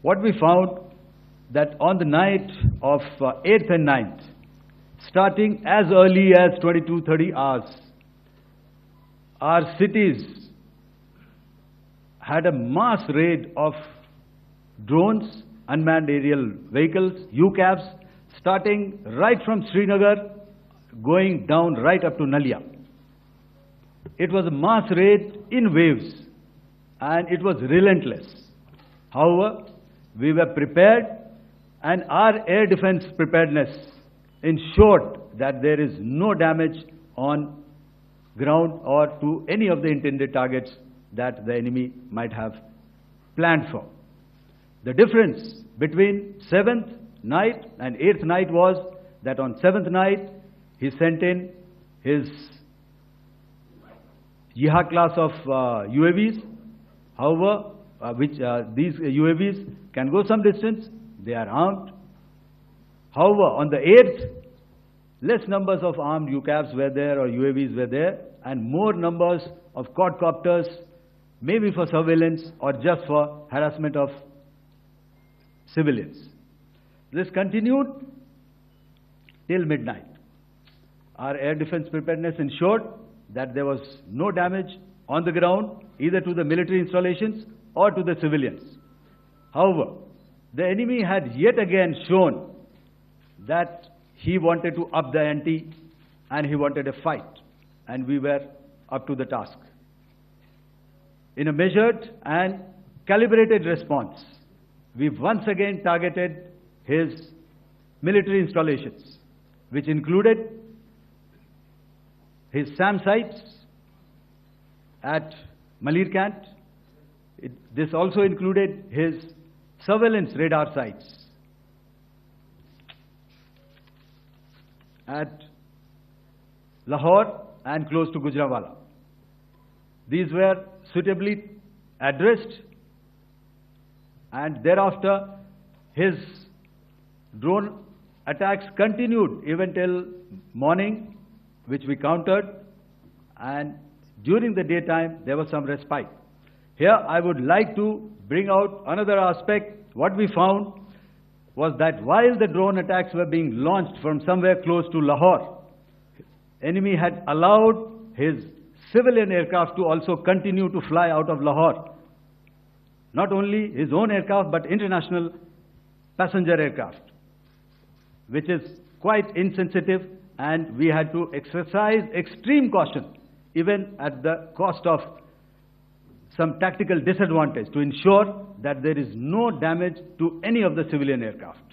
what we found that on the night of 8th and 9th, starting as early as 22:30 hours, our cities had a mass raid of drones, unmanned aerial vehicles, UCAVs, starting right from Srinagar, going down right up to Nalia. It was a mass raid in waves, and it was relentless. However, we were prepared, and our air defense preparedness ensured that there is no damage on ground or to any of the intended targets that the enemy might have planned for. The difference between 7th night and 8th night was that on 7th night, he sent in his Jihad class of UAVs. However, these UAVs can go some distance, they are armed. However, on the 8th, less numbers of armed UCAVs were there or UAVs were there, and more numbers of quadcopters, maybe for surveillance or just for harassment of civilians. This continued till midnight. Our air defense preparedness ensured that there was no damage on the ground, either to the military installations or to the civilians. However, the enemy had yet again shown that he wanted to up the ante and he wanted a fight, and we were up to the task. In a measured and calibrated response, we once again targeted his military installations, which included his SAM sites at Malirkant. This also included his surveillance radar sites at Lahore and close to Gujranwala. These were suitably addressed, and thereafter his drone attacks continued even till morning, which we countered, and during the daytime there was some respite. Here I would like to bring out another aspect. What we found was that while the drone attacks were being launched from somewhere close to Lahore, enemy had allowed his civilian aircraft to also continue to fly out of Lahore. Not only his own aircraft, but international passenger aircraft, which is quite insensitive, and we had to exercise extreme caution, even at the cost of some tactical disadvantage, to ensure that there is no damage to any of the civilian aircraft.